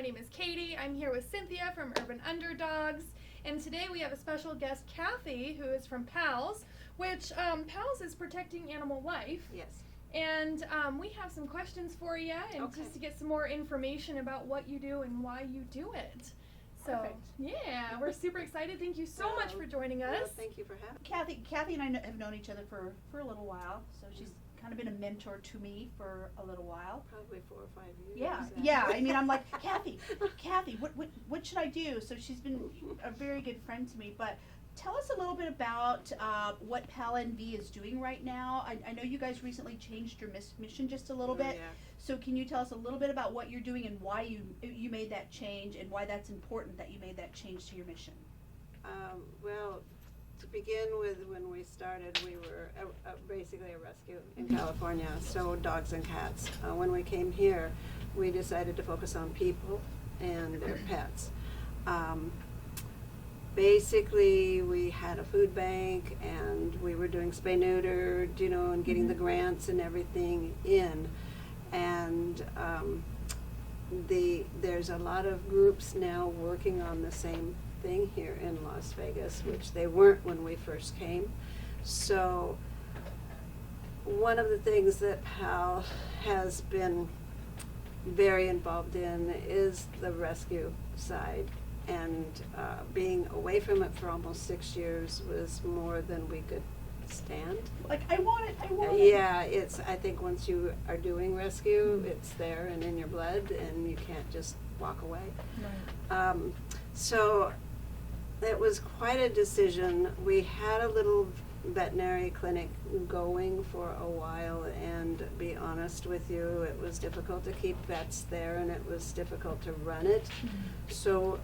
My name is Katie. I'm here with Cynthia from Urban Underdogs. And today we have a special guest, Kathy, who is from Paws, which Paws is protecting animal life. Yes. And we have some questions for you, and just to get some more information about what you do and why you do it. So, Perfect. yeah, we're super excited. Thank you so much for joining us. Well, thank you for having me. Kathy and I have known each other for a little while, so she's kind of been a mentor to me for a little while. Probably 4 or 5 years. Yeah. I mean, I'm like, Kathy, what should I do? So she's been a very good friend to me. But tell us a little bit about what PALNV is doing right now. I know you guys recently changed your mission just a little bit. Yeah. So can you tell us a little bit about what you're doing and why you made that change and why that's important that you made that change to your mission? Well, to begin with, when we started, we were basically a rescue in California, so dogs and cats. When we came here, we decided to focus on people and their pets. Basically, we had a food bank, and we were doing spay-neuter, and getting the grants and everything in. And there's a lot of groups now working on the same thing here in Las Vegas, which they weren't when we first came. So one of the things that PAL has been very involved in is the rescue side. And being away from it for almost 6 years was more than we could stand. Like, I want it. Yeah, I think once you are doing rescue, it's there and in your blood, and you can't just walk away. Right. So it was quite a decision. We had a little veterinary clinic going for a while, and to be honest with you, it was difficult to keep vets there, and it was difficult to run it. So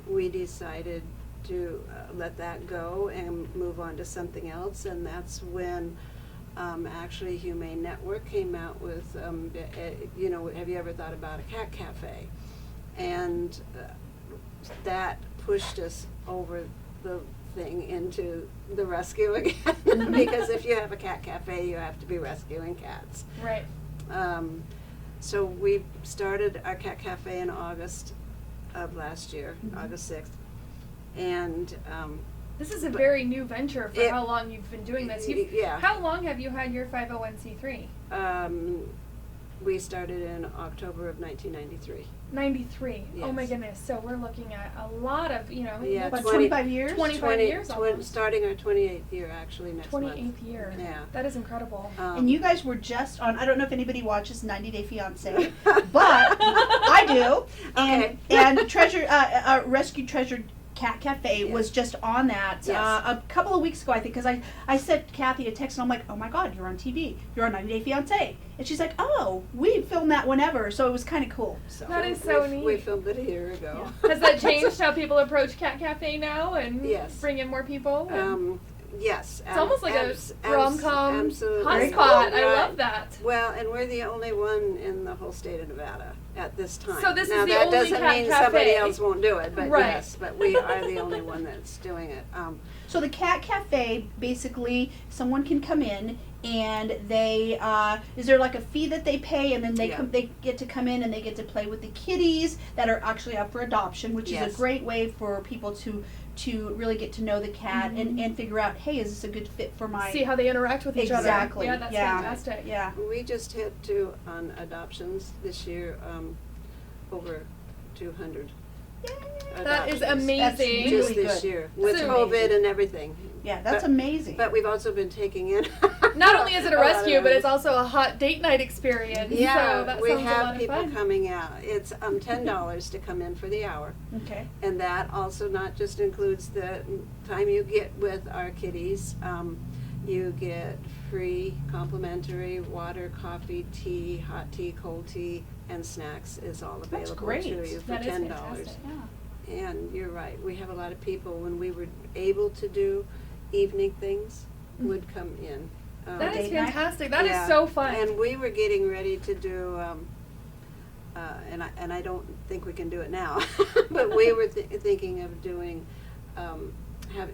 we decided to let that go and move on to something else, and that's when actually Humane Network came out with, have you ever thought about a cat cafe? And that pushed us over the thing into the rescue again, because if you have a cat cafe, you have to be rescuing cats. Right. So we started our cat cafe in August of last year, August 6th. And This is a very new venture for how long you've been doing this. Yeah. How long have you had your 501c3? We started in October of 1993. 93. Yes. Oh my goodness. So we're looking at a lot of, Yeah, About 25 years? 25 years almost. Starting our 28th year actually next month. 28th year. Yeah. That is incredible. And you guys were just on, I don't know if anybody watches 90 Day Fiancé, but I do. Okay. And Rescue Treasure Cat Cafe was just on that a couple of weeks ago, I think, because I sent Kathy a text, and I'm like, oh my God, you're on TV. You're on 90 Day Fiancé. And she's like, oh, we film that whenever. So it was kind of cool. So. That is so neat. We filmed it a year ago. Yeah. Has that changed how people approach Cat Cafe now and Yes. bring in more people? Yes. It's almost like a rom-com absolutely. hotspot. Right. I love that. Well, and we're the only one in the whole state of Nevada at this time. So this now, is the that only doesn't cat mean cafe. somebody else won't do it, but Right. yes, but we are the only one that's doing it. So the Cat Cafe, basically, someone can come in and they, is there like a fee that they pay, and then they they get to come in and they get to play with the kitties that are actually up for adoption, which is a great way for people to really get to know the cat and figure out, hey, is this a good fit for my... See how they interact with each other. Exactly. Yeah, that's fantastic. Yeah. We just hit 2 on adoptions this year, over 200. That is adoptions. amazing. That's really Just this good. year, with That's COVID amazing. and everything. Yeah, that's amazing. But we've also been taking in. Not only is it a lot of rescue, but it's them. also a hot date night experience. Yeah, so that we sounds a lot have of people fun. coming out. It's $10 to come in for the hour. Okay. And that also not just includes the time you get with our kitties. You get free complimentary water, coffee, tea, hot tea, cold tea, and snacks is all available great. to you for That is $10. fantastic. Yeah. And you're right, we have a lot of people, when we were able to do evening things, would come in. That is Date night? fantastic. That is Yeah. so fun. And we were getting ready to do, and I don't think we can do it now, but we were thinking of doing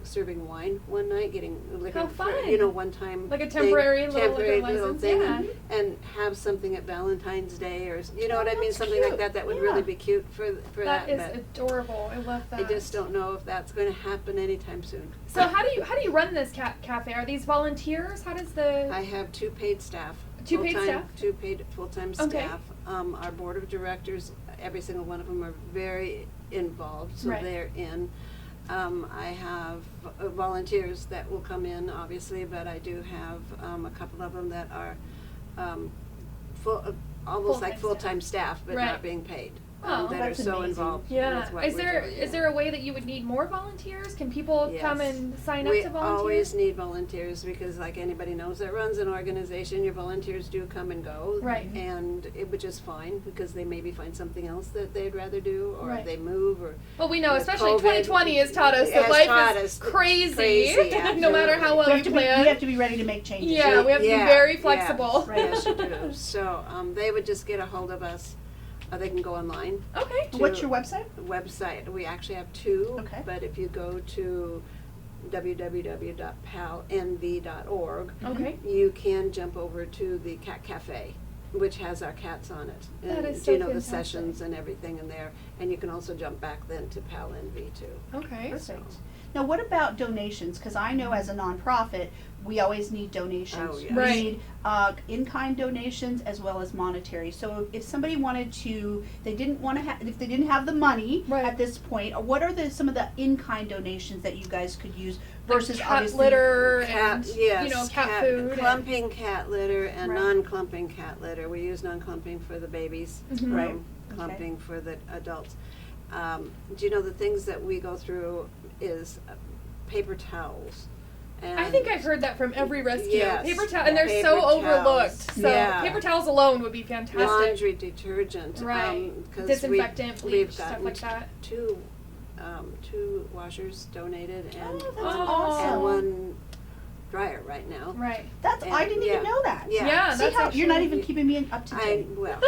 serving wine one night, getting liquor How for, fun. one time Like a thing, temporary little temporary liquor little license, thing, yeah. and have something at Valentine's Day, or you know what I mean, that's something cute. like that. That would Yeah. really be cute for That that. is but adorable. I love that. I just don't know if that's going to happen anytime soon. So how do you run this cafe? Are these volunteers? How does the I have 2 paid staff. 2 paid full-time- staff? 2 paid full-time Okay. staff. Our board of directors, every single one of them are very involved, so Right. they're in. I have volunteers that will come in, obviously, but I do have a couple of them that are almost like Full-time full-time staff, but Right. not being paid. Oh, that are that's so amazing. involved Yeah. with what Is we're there doing, is there a way that you would need more volunteers? Can people come Yes. and sign up We to volunteer? always need volunteers because, like anybody knows that runs an organization, your volunteers do come and go. Right. And which is fine because they maybe find something else that they'd rather do, or Right. they move, or Well, we know, with especially COVID, 2020 has taught us that has life taught is us crazy. crazy, No matter how absolutely. well We you have to plan. we have to be ready to make changes. Yeah, we have to be very flexible. Yes, yes, you do. So they would just get a hold of us. They can go online. Okay. What's your website? Website. We actually have 2. Okay. But if you go to www.palnv.org, Okay. you can jump over to the Cat Cafe, which has our cats on it. That And is so the fantastic. sessions and everything in there. And you can also jump back then to PALNV too. Okay. Perfect. Now, what about donations? Because I know as a nonprofit, we always need donations. Oh, yes. We Right. need in-kind donations as well as monetary. So if somebody wanted to, if they didn't have the money Right. at this point, or what are some of the in-kind donations that you guys could use versus cat obviously litter Cat, and yes, cat food. and- clumping cat litter and Right. non-clumping cat litter. We use non-clumping for the babies, Mhm. Right. clumping for the adults. Do you know the things that we go through is paper towels? And I think I've heard that from every rescue. Yes. Paper towel, and they're Paper so towels. overlooked. So Yeah. paper towels alone would be fantastic. laundry detergent. Right. 'Cause Disinfectant, bleach, we've stuff gotten like that. two washers donated and that's Oh. awesome. and 1 dryer right now. Right. That's I And- didn't yeah. even know that. Yeah. Yeah, See that's how you're not actually- even keeping me up to date. Well,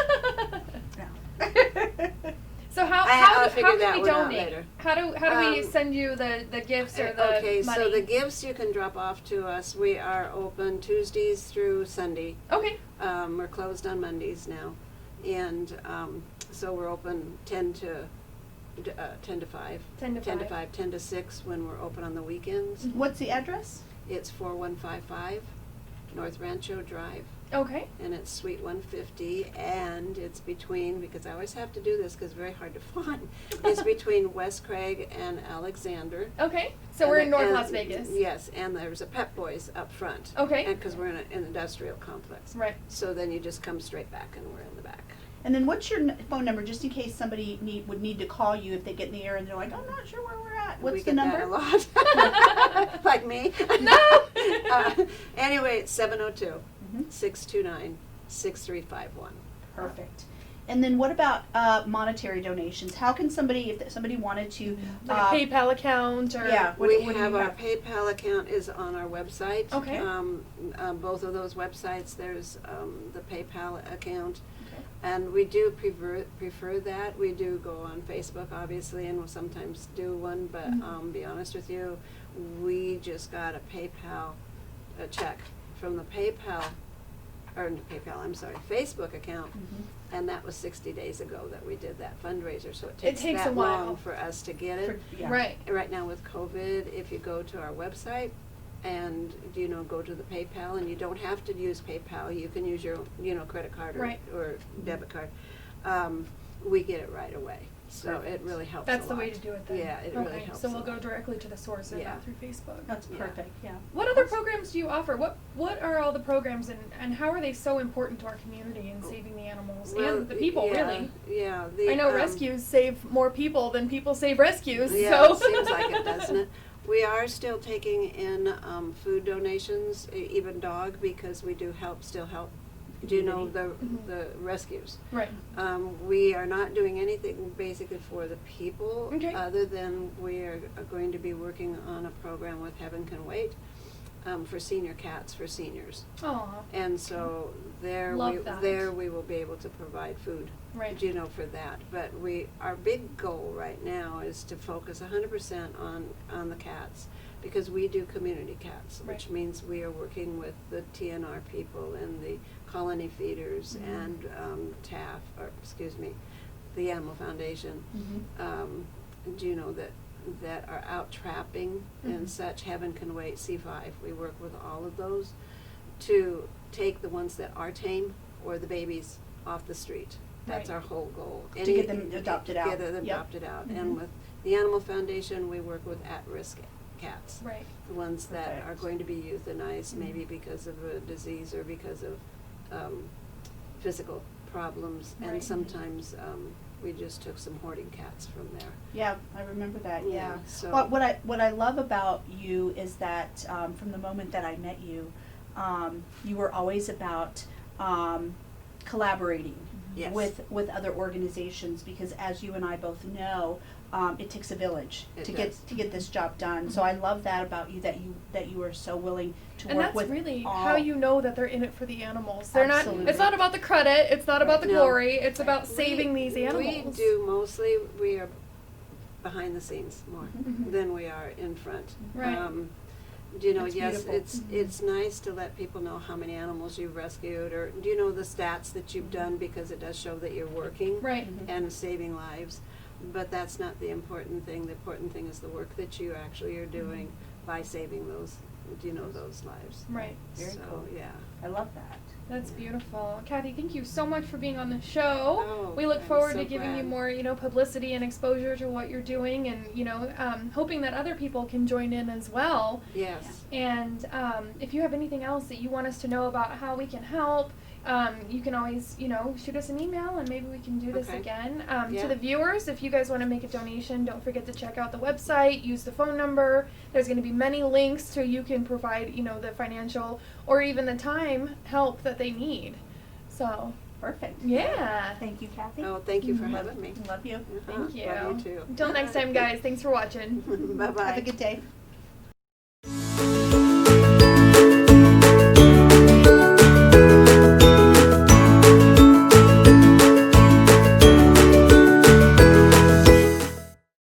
So how I'll do figure can that we one out donate? later. How do we Um, send you the gifts or the okay, money? so the gifts you can drop off to us. We are open Tuesdays through Sunday. Okay. We're closed on Mondays now, and so we're open 10 to 5. 10 to 5. 10 to 6 when we're open on the weekends. What's the address? It's 4155 North Rancho Drive, Okay. and it's Suite 150, and it's between, because I always have to do this because it's very hard to find, it's between West Craig and Alexander. Okay. So we're in North And- Las Vegas. Yes, and there's a Pep Boys up front. Okay. And because we're in an industrial complex. Right. So then you just come straight back and we're in the back. And then what's your phone number, just in case somebody would need to call you if they get in the air and they're like, I'm not sure where we're at. What's We the get number? that a lot. Like me. No. Anyway, it's 702 Mhm. 629 6351. Perfect. And then what about monetary donations? How can somebody, if somebody wanted to, Like a PayPal account or yeah, what We do you have our PayPal account is on our website. Okay. Both of those websites, there's the PayPal account. Okay. And we do prefer that. We do go on Facebook, obviously, and we'll sometimes do one. But Mhm. be honest with you, we just got a check from the Facebook account, Mhm. and that was 60 days ago that we did that fundraiser. So it It takes takes that a while. long for us to get it. Yeah. Right. Right now with COVID, if you go to our website and go to the PayPal, and you don't have to use PayPal, you can use your credit card Right. or debit card. We get it right away, so it really helps. That's a the lot. way to do it then. Yeah, it okay. really helps. So a we'll go lot. directly to the source and Yeah. not through Facebook. That's Yeah. perfect, yeah. What other programs do you offer? What are all the programs and how are they so important to our community in saving the animals Well, and the people yeah, really? Yeah, I know rescues save more people than people save rescues. Yeah, so it seems like it, doesn't it? We are still taking in food donations, even dog, because we do still help. Do you know the rescues? Right. We are not doing anything basically for the people, Okay. other than we are going to be working on a program with Heaven Can Wait, for senior cats for seniors. Aw. And so Love that. there we will be able to provide food, Right. you know, for that. But our big goal right now is to focus 100% on the cats, because we do community cats, which Right. means we are working with the TNR people and the colony feeders and the Animal Foundation. Do you know that are out trapping and such? Heaven Can Wait, C5. We work with all of those to take the ones that are tame or the babies off the street. That's Right. our whole goal. To get them adopted out. Get them Yep. adopted out. And with the Animal Foundation, we work with at-risk cats. Right. The ones that Perfect. are going to be euthanized, maybe because of a disease or because of physical problems. Right. And sometimes we just took some hoarding cats from there. Yeah, I remember that. Yeah. Yeah, so- What I love about you is that from the moment that I met you, you were always about collaborating Yes. with other organizations, because as you and I both know, it takes a village It to does. get this job done. So I love that about you, that you are so willing to And work that's with really all. how you know that they're in it for the animals. They're Absolutely. not. It's not about the credit. It's not about the No. glory. It's about saving We- these animals. We are behind the scenes more Mhm. than we are in front. Right. Do you know, That's yes, beautiful. it's nice to let people know how many animals you've rescued, or do you know the stats that you've done, because it does show that you're working Right. and saving lives. But that's not the important thing. The important thing is the work that you actually are doing by saving those, those lives. Right. Very So, cool. yeah. I love that. That's beautiful. Kathy, thank you so much for being on the show. Oh, We look I'm forward so to giving you glad. more, publicity and exposure to what you're doing, and, hoping that other people can join in as well. Yes. And if you have anything else that you want us to know about how we can help, you can always, shoot us an email, and maybe we can do this Okay. again. Yeah. To the viewers, if you guys want to make a donation, don't forget to check out the website, use the phone number. There's going to be many links so you can provide, the financial or even the time help that they need. So, Perfect. yeah. Thank you, Kathy. Oh, thank you for Love- having me. Love you. Thank you. Love you too. Until next time, guys. Thanks for watching. Bye-bye. Have a good day.